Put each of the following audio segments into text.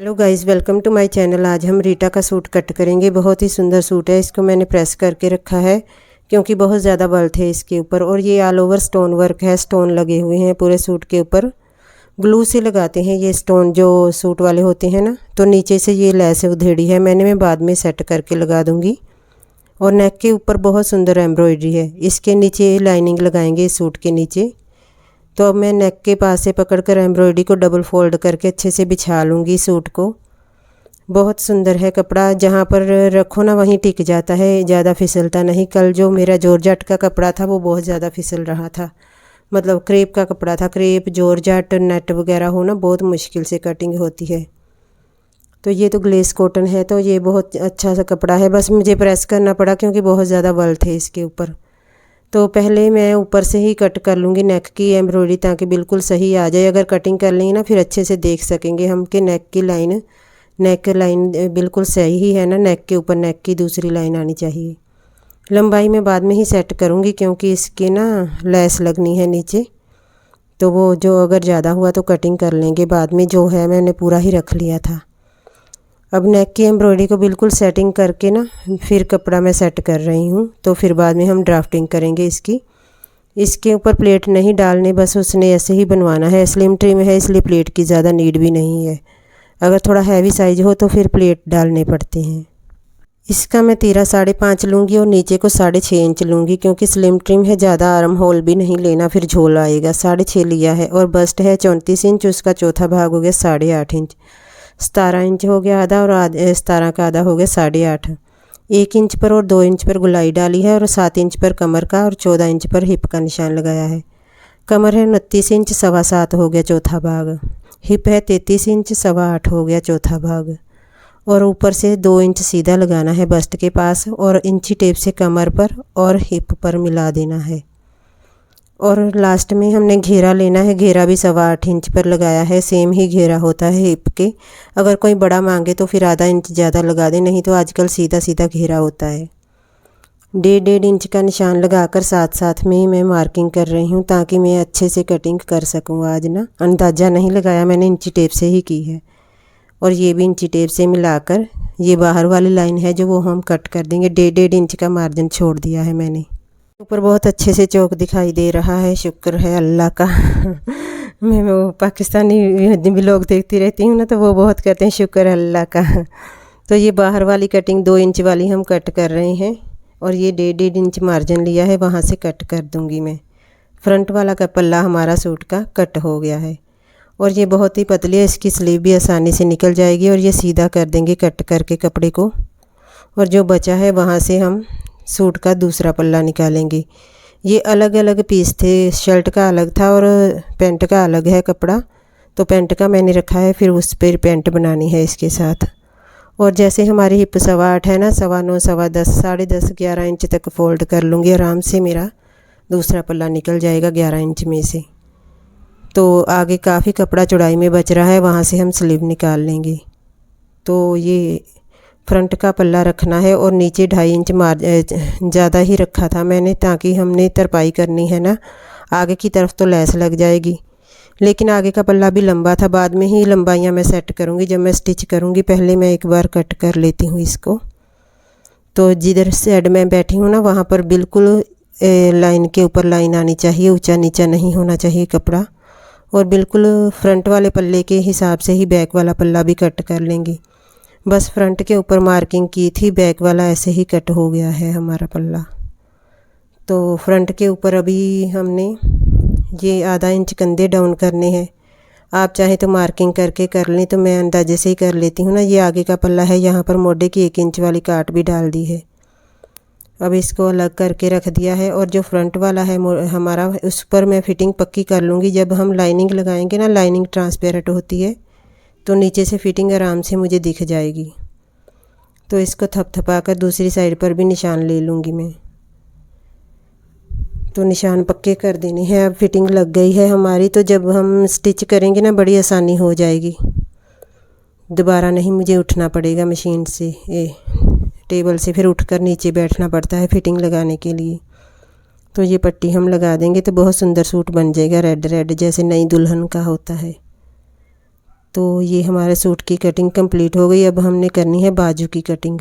Hello guys, welcome to my channel. आज हम रीटा का सूट कट करेंगे। बहुत ही सुंदर सूट है। इसको मैंने प्रेस करके रखा है क्योंकि बहुत ज़्यादा बल थे इसके ऊपर। और ये ऑल ओवर स्टोन वर्क है, स्टोन लगे हुए हैं पूरे सूट के ऊपर। ग्लू से लगाते हैं ये स्टोन जो सूट वाले होते हैं ना। तो नीचे से ये लेस उधेड़ी है मैं बाद में सेट करके लगा दूँगी। और नेक के ऊपर बहुत सुंदर एम्ब्रॉयडरी है। इसके नीचे लाइनिंग लगाएंगे इस सूट के नीचे। तो अब मैं नेक के पास से पकड़कर एम्ब्रॉयडरी को डबल फोल्ड करके अच्छे से बिछा लूँगी सूट को। बहुत सुंदर है कपड़ा, जहाँ पर रखो ना वहीं टिक जाता है, ज़्यादा फिसलता नहीं। कल जो मेरा जॉर्जेट का कपड़ा था वो बहुत ज़्यादा फिसल रहा था, मतलब क्रेप का कपड़ा था। क्रेप जॉर्जेट नेट वगैरह हो ना, बहुत मुश्किल से कटिंग होती है। तो ये तो ग्लेस कॉटन है, तो ये बहुत अच्छा सा कपड़ा है। बस मुझे प्रेस करना पड़ा क्योंकि बहुत ज़्यादा बल थे इसके ऊपर। तो पहले मैं ऊपर से ही कट कर लूँगी नेक की एम्ब्रॉयडरी, ताकि बिल्कुल सही आ जाए। अगर कटिंग कर लेंगे ना फिर अच्छे से देख सकेंगे हम कि नेक लाइन बिल्कुल सही ही है ना। नेक के ऊपर नेक की दूसरी लाइन आनी चाहिए। लंबाई मैं बाद में ही सेट करूँगी क्योंकि इसके ना लेस लगनी है नीचे। तो वो जो अगर ज़्यादा हुआ तो कटिंग कर लेंगे बाद में। जो है मैंने पूरा ही रख लिया था। अब नेक की एम्ब्रॉयडरी को बिल्कुल सेटिंग करके ना फिर कपड़ा मैं सेट कर रही हूँ। तो फिर बाद में हम ड्राफ्टिंग करेंगे इसकी। इसके ऊपर प्लेट नहीं डालने, बस उसने ऐसे ही बनवाना है। स्लिम ट्रिम है इसलिए प्लेट की ज़्यादा नीड भी नहीं है। अगर थोड़ा हैवी साइज़ हो तो फिर प्लेट डालने पड़ते हैं। इसका मैं तीरा 5.5 लूँगी और नीचे को 6.5 इंच लूँगी क्योंकि स्लिम ट्रिम है, ज़्यादा आर्म होल भी नहीं लेना, फिर झोल आएगा। 6.5 लिया है। और बस्ट है 34 इंच, उसका चौथा भाग हो गया 8.5 इंच। 17 इंच हो गया आधा, और 17 का आधा हो गया 8.5। 1 इंच पर और 2 इंच पर गुलाई डाली है, और 7 इंच पर कमर का और 14 इंच पर हिप का निशान लगाया है। कमर है 29 इंच, 7.25 हो गया चौथा भाग। हिप है 33 इंच, 8.25 हो गया चौथा भाग। और ऊपर से 2 इंच सीधा लगाना है बस्ट के पास, और इंची टेप से कमर पर और हिप पर मिला देना है। और लास्ट में हमने घेरा लेना है। घेरा भी 8.25 इंच पर लगाया है। सेम ही घेरा होता है हिप के। अगर कोई बड़ा मांगे तो फिर आधा इंच ज़्यादा लगा दे, नहीं तो आजकल सीधा सीधा घेरा होता है। 1.5 इंच का निशान लगाकर साथ साथ में ही मैं मार्किंग कर रही हूँ ताकि मैं अच्छे से कटिंग कर सकूँ। आज ना अंदाज़ा नहीं लगाया मैंने, इंची टेप से ही की है। और ये भी इंची टेप से मिलाकर ये बाहर वाली लाइन है जो वो हम कट कर देंगे। 1.5 इंच का मार्जिन छोड़ दिया है मैंने। ऊपर बहुत अच्छे से चौक दिखाई दे रहा है, शुक्र है अल्लाह का। मैं वो पाकिस्तानी व्लॉग देखती रहती हूँ ना, तो वो बहुत कहते हैं शुक्र है अल्लाह का। तो ये बाहर वाली कटिंग 2 इंच वाली हम कट कर रहे हैं। और ये 1.5 इंच मार्जिन लिया है, वहाँ से कट कर दूँगी मैं। फ्रंट वाला का पल्ला हमारा सूट का कट हो गया है। और ये बहुत ही पतली है, इसकी स्लीव भी आसानी से निकल जाएगी। और ये सीधा कर देंगे कट करके कपड़े को। और जो बचा है वहाँ से हम सूट का दूसरा पल्ला निकालेंगे। ये अलग अलग पीस थे, शर्ट का अलग था और पैंट का अलग है कपड़ा। तो पैंट का मैंने रखा है, फिर उस पर पैंट बनानी है इसके साथ। और जैसे हमारी हिप 8.25 है ना, 9.25, 10.5, 10.5, 11 इंच तक फोल्ड कर लूँगी। आराम से मेरा दूसरा पल्ला निकल जाएगा 11 इंच में से। तो आगे काफ़ी कपड़ा चौड़ाई में बच रहा है, वहाँ से हम स्लीव निकाल लेंगे। तो ये फ्रंट का पल्ला रखना है। और नीचे 2.5 इंच ज़्यादा ही रखा था मैंने, ताकि हमने तरपाई करनी है ना। आगे की तरफ तो लेस लग जाएगी, लेकिन आगे का पल्ला भी लंबा था। बाद में ही लंबाइयाँ मैं सेट करूँगी जब मैं स्टिच करूँगी। पहले मैं एक बार कट कर लेती हूँ इसको। तो जिधर साइड में बैठी हूँ ना, वहाँ पर बिल्कुल लाइन के ऊपर लाइन आनी चाहिए, ऊंचा नीचा नहीं होना चाहिए कपड़ा। और बिल्कुल फ्रंट वाले पल्ले के हिसाब से ही बैक वाला पल्ला भी कट कर लेंगे। बस फ्रंट के ऊपर मार्किंग की थी, बैक वाला ऐसे ही कट हो गया है हमारा पल्ला। तो फ्रंट के ऊपर अभी हमने ये आधा इंच कंधे डाउन करने हैं। आप चाहें तो मार्किंग करके कर लें, तो मैं अंदाजे से ही कर लेती हूँ ना। ये आगे का पल्ला है, यहाँ पर मोढे की 1 इंच वाली काट भी डाल दी है। अब इसको अलग करके रख दिया है। और जो फ्रंट वाला है हमारा, उस पर मैं फिटिंग पक्की कर लूँगी। जब हम लाइनिंग लगाएंगे ना, लाइनिंग ट्रांसपेरेंट होती है, तो नीचे से फिटिंग आराम से मुझे दिख जाएगी। तो इसको थपथपा कर दूसरी साइड पर भी निशान ले लूँगी मैं। तो निशान पक्के कर देने हैं। अब फिटिंग लग गई है हमारी, तो जब हम स्टिच करेंगे ना बड़ी आसानी हो जाएगी। दोबारा नहीं मुझे उठना पड़ेगा मशीन से, टेबल से फिर उठकर नीचे बैठना पड़ता है फिटिंग लगाने के लिए। तो ये पट्टी हम लगा देंगे तो बहुत सुंदर सूट बन जाएगा, रेड रेड जैसे नई दुल्हन का होता है। तो ये हमारे सूट की कटिंग कंप्लीट हो गई। अब हमने करनी है बाजू की कटिंग।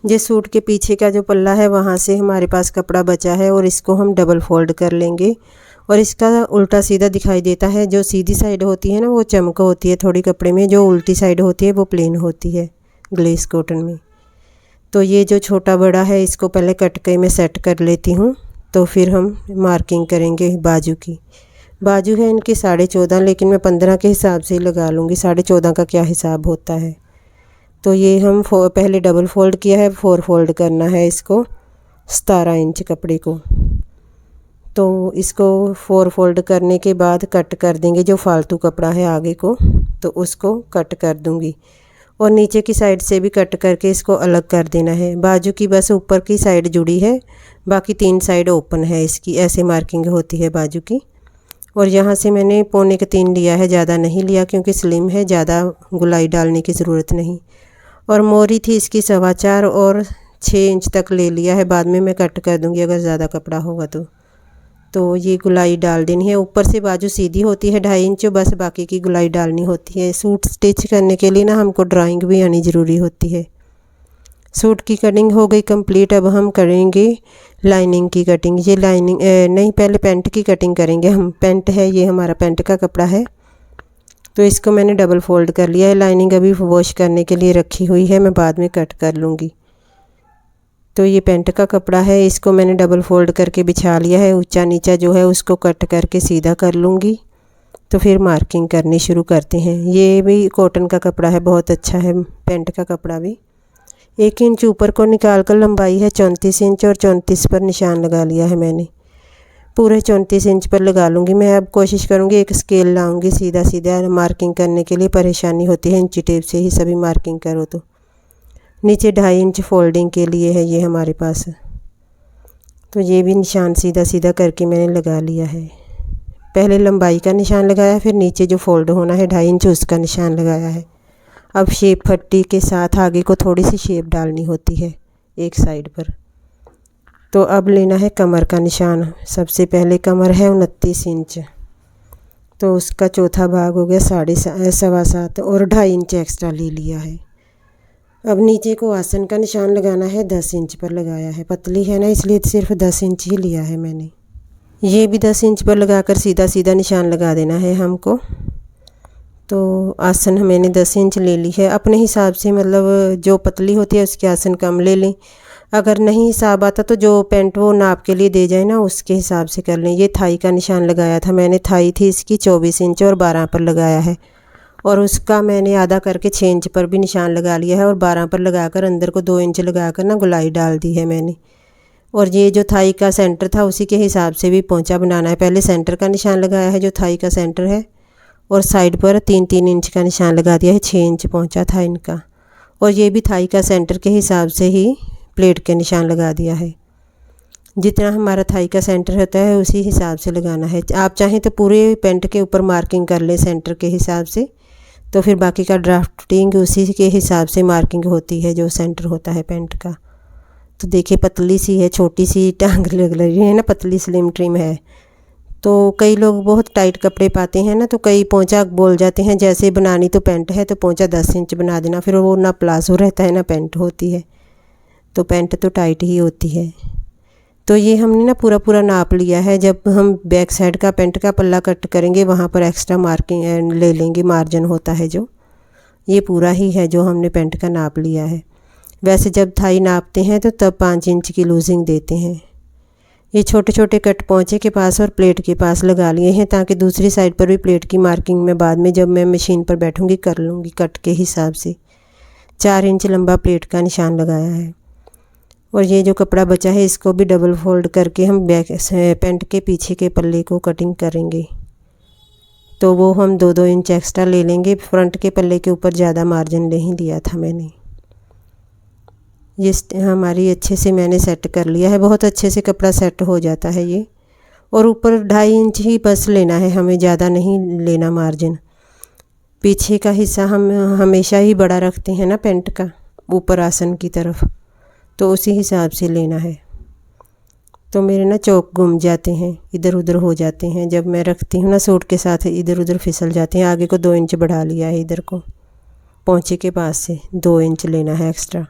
जिस सूट के पीछे का जो पल्ला है वहाँ से हमारे पास कपड़ा बचा है और इसको हम डबल फोल्ड कर लेंगे। और इसका उल्टा सीधा दिखाई देता है। जो सीधी साइड होती है ना वो चमक होती है थोड़ी कपड़े में, जो उल्टी साइड होती है वो प्लेन होती है ग्लेस कॉटन में। तो ये जो छोटा बड़ा है इसको पहले कटके में सेट कर लेती हूँ, तो फिर हम मार्किंग करेंगे बाजू की। बाजू है इनकी 14.5, लेकिन मैं 15 के हिसाब से ही लगा लूँगी। 14.5 का क्या हिसाब होता है। तो ये हम पहले डबल फोल्ड किया है, 4 फोल्ड करना है इसको 17 इंच कपड़े को। तो इसको 4 फोल्ड करने के बाद कट कर देंगे। जो फालतू कपड़ा है आगे को तो उसको कट कर दूंगी और नीचे की साइड से भी कट करके इसको अलग कर देना है। बाजू की बस ऊपर की साइड जुड़ी है, बाकी 3 साइड ओपन है इसकी। ऐसे मार्किंग होती है बाजू की। और यहाँ से मैंने 2.25 लिया है, ज़्यादा नहीं लिया क्योंकि स्लिम है, ज़्यादा गुलाई डालने की ज़रूरत नहीं। और मोरी थी इसकी 4.25 और 6 इंच तक ले लिया है। बाद में मैं कट कर दूंगी अगर ज़्यादा कपड़ा होगा तो ये गुलाई डाल देनी है। ऊपर से बाजू सीधी होती है 2.5 इंच, बस बाकी की गुलाई डालनी होती है। सूट स्टिच करने के लिए ना हमको ड्राइंग भी आनी ज़रूरी होती है। सूट की कटिंग हो गई कंप्लीट। अब हम करेंगे लाइनिंग की कटिंग। ये लाइनिंग नहीं, पहले पैंट की कटिंग करेंगे हम। पैंट है ये, हमारा पैंट का कपड़ा है। तो इसको मैंने डबल फोल्ड कर लिया है। लाइनिंग अभी वॉश करने के लिए रखी हुई है, मैं बाद में कट कर लूँगी। तो ये पैंट का कपड़ा है, इसको मैंने डबल फोल्ड करके बिछा लिया है। ऊंचा नीचा जो है उसको कट करके सीधा कर लूँगी। तो फिर मार्किंग करनी शुरू करते हैं। ये भी कॉटन का कपड़ा है, बहुत अच्छा है पैंट का कपड़ा भी। 1 इंच ऊपर को निकाल कर लंबाई है 34 इंच और 34 पर निशान लगा लिया है मैंने। पूरे 34 इंच पर लगा लूँगी मैं। अब कोशिश करूँगी एक स्केल लाऊँगी सीधा सीधा मार्किंग करने के लिए। परेशानी होती है इंची टेप से ही सभी मार्किंग करो। तो नीचे 2.5 इंच फोल्डिंग के लिए है ये हमारे पास। तो ये भी निशान सीधा सीधा करके मैंने लगा लिया है। पहले लंबाई का निशान लगाया, फिर नीचे जो फोल्ड होना है 2.5 इंच उसका निशान लगाया है। अब शेप पट्टी के साथ आगे को थोड़ी सी शेप डालनी होती है एक साइड पर। तो अब लेना है कमर का निशान। सबसे पहले कमर है 29 इंच, तो उसका चौथा भाग हो गया 7.5 और 2.5 इंच एक्स्ट्रा ले लिया है। अब नीचे को आसन का निशान लगाना है, 10 इंच पर लगाया है। पतली है ना इसलिए सिर्फ 10 इंच ही लिया है मैंने। ये भी 10 इंच पर लगाकर सीधा सीधा निशान लगा देना है हमको। तो आसन मैंने 10 इंच ले ली है अपने हिसाब से, मतलब जो पतली होती है उसके आसन कम ले लें। अगर नहीं हिसाब आता तो जो पैंट वो नाप के लिए दे जाए ना उसके हिसाब से कर लें। ये थाई का निशान लगाया था मैंने। थाई थी इसकी 24 इंच और 12 पर लगाया है। और उसका मैंने आधा करके 6 इंच पर भी निशान लगा लिया है और 12 पर लगाकर अंदर को 2 इंच लगाकर ना गुलाई डाल दी है मैंने। और ये जो थाई का सेंटर था उसी के हिसाब से भी पोंचा बनाना है। पहले सेंटर का निशान लगाया है जो थाई का सेंटर है, और साइड पर 3-3 इंच का निशान लगा दिया है। 6 इंच पोंचा था इनका। और ये भी थाई का सेंटर के हिसाब से ही प्लेट के निशान लगा दिया है। जितना हमारा थाई का सेंटर होता है उसी हिसाब से लगाना है। आप चाहें तो पूरे पैंट के ऊपर मार्किंग कर लें सेंटर के हिसाब से, तो फिर बाकी का ड्राफ्टिंग उसी के हिसाब से मार्किंग होती है जो सेंटर होता है पैंट का। तो देखिए पतली सी है, छोटी सी टांग लग रही है ना, पतली स्लिम ट्रिम है। तो कई लोग बहुत टाइट कपड़े पाते हैं ना, तो कई पोंचा बोल जाते हैं जैसे बनानी तो पैंट है तो पोंचा 10 इंच बना देना। फिर वो ना प्लाजो रहता है ना पैंट होती है, तो पैंट तो टाइट ही होती है। तो ये हमने ना पूरा पूरा नाप लिया है। जब हम बैक साइड का पैंट का पल्ला कट करेंगे वहाँ पर एक्स्ट्रा मार्किंग ले लेंगे, मार्जिन होता है जो, ये पूरा ही है जो हमने पैंट का नाप लिया है। वैसे जब थाई नापते हैं तो तब 5 इंच की लूजिंग देते हैं। ये छोटे छोटे कट पोंचे के पास और प्लेट के पास लगा लिए हैं ताकि दूसरी साइड पर भी प्लेट की मार्किंग में बाद में जब मैं मशीन पर बैठूंगी कर लूँगी कट के हिसाब से। 4 इंच लंबा प्लेट का निशान लगाया है। और ये जो कपड़ा बचा है इसको भी डबल फोल्ड करके हम बैक पैंट के पीछे के पल्ले को कटिंग करेंगे। तो वो हम 2-2 इंच एक्स्ट्रा ले लेंगे। फ्रंट के पल्ले के ऊपर ज़्यादा मार्जिन नहीं लिया था मैंने। ये हमारी अच्छे से मैंने सेट कर लिया है। बहुत अच्छे से कपड़ा सेट हो जाता है ये। और ऊपर 2.5 इंच ही बस लेना है हमें, ज़्यादा नहीं लेना मार्जिन। पीछे का हिस्सा हम हमेशा ही बड़ा रखते हैं ना पैंट का, ऊपर आसन की तरफ, तो उसी हिसाब से लेना है। तो मेरे ना चौक गुम जाते हैं, इधर उधर हो जाते हैं। जब मैं रखती हूँ ना सूट के साथ इधर उधर फिसल जाते हैं। आगे को 2 इंच बढ़ा लिया है, इधर को पोंचे के पास से 2 इंच लेना है एक्स्ट्रा।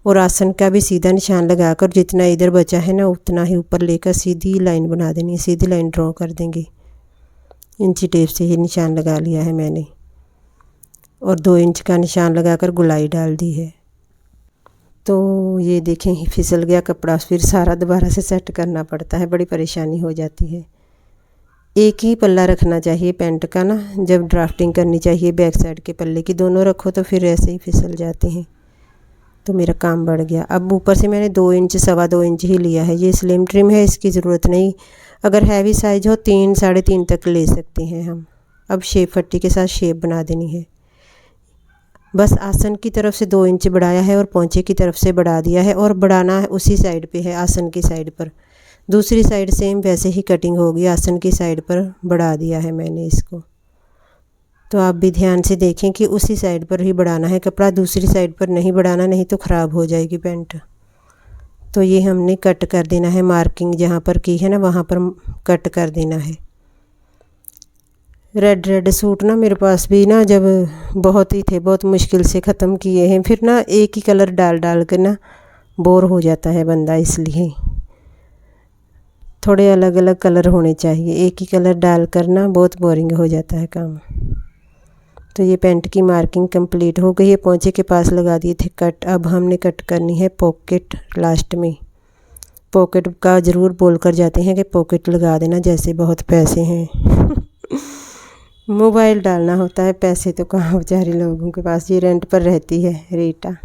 और आसन का भी सीधा निशान लगाकर जितना इधर बचा है ना उतना ही ऊपर लेकर सीधी लाइन बना देनी है, सीधी लाइन ड्रॉ कर देंगे। इंची टेप से ही निशान लगा लिया है मैंने और 2 इंच का निशान लगाकर गुलाई डाल दी है। तो ये देखें फिसल गया कपड़ा, फिर सारा दोबारा से सेट करना पड़ता है, बड़ी परेशानी हो जाती है। एक ही पल्ला रखना चाहिए पैंट का ना, जब ड्राफ्टिंग करनी चाहिए बैक साइड के पल्ले की, दोनों रखो तो फिर ऐसे ही फिसल जाते हैं। तो मेरा काम बढ़ गया। अब ऊपर से मैंने 2 इंच 2.25 इंच ही लिया है। ये स्लिम ट्रिम है, इसकी ज़रूरत नहीं। अगर हैवी साइज हो 3 साढ़े 3 तक ले सकते हैं हम। अब शेप पट्टी के साथ शेप बना देनी है। बस आसन की तरफ से 2 इंच बढ़ाया है और पोंचे की तरफ से बढ़ा दिया है, और बढ़ाना है उसी साइड पे है, आसन की साइड पर। दूसरी साइड सेम वैसे ही कटिंग होगी, आसन की साइड पर बढ़ा दिया है मैंने इसको। तो आप भी ध्यान से देखें कि उसी साइड पर ही बढ़ाना है कपड़ा, दूसरी साइड पर नहीं बढ़ाना, नहीं तो ख़राब हो जाएगी पैंट। तो ये हमने कट कर देना है, मार्किंग जहाँ पर की है ना वहाँ पर कट कर देना है। रेड सूट ना मेरे पास भी ना जब बहुत ही थे, बहुत मुश्किल से ख़त्म किए हैं। फिर ना एक ही कलर डाल डाल कर ना बोर हो जाता है बंदा, इसलिए थोड़े अलग अलग कलर होने चाहिए। एक ही कलर डाल कर ना बहुत बोरिंग हो जाता है काम। तो ये पैंट की मार्किंग कंप्लीट हो गई है। पोंचे के पास लगा दिए थे कट। अब हमने कट करनी है पॉकेट लास्ट में। पॉकेट का ज़रूर बोल कर जाते हैं कि पॉकेट लगा देना, जैसे बहुत पैसे हैं मोबाइल डालना होता है, पैसे तो कहाँ बेचारे लोगों के पास। ये रेंट पर रहती है रीटा।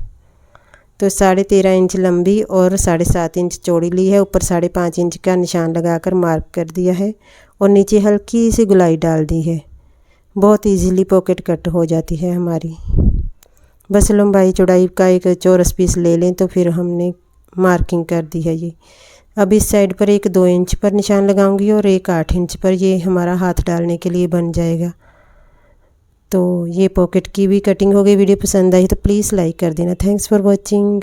तो 13.5 इंच लंबी और 7.5 इंच चौड़ी ली है। ऊपर 5.5 इंच का निशान लगाकर मार्क कर दिया है और नीचे हल्की सी गुलाई डाल दी है। बहुत इजीली पॉकेट कट हो जाती है हमारी। बस लंबाई चौड़ाई का एक चौरस पीस ले लें तो फिर हमने मार्किंग कर दी है ये। अब इस साइड पर एक 2 इंच पर निशान लगाऊंगी और एक 8 इंच पर, ये हमारा हाथ डालने के लिए बन जाएगा। तो ये पॉकेट की भी कटिंग हो गई। वीडियो पसंद आई तो प्लीज़ लाइक कर देना। Thanks for watching.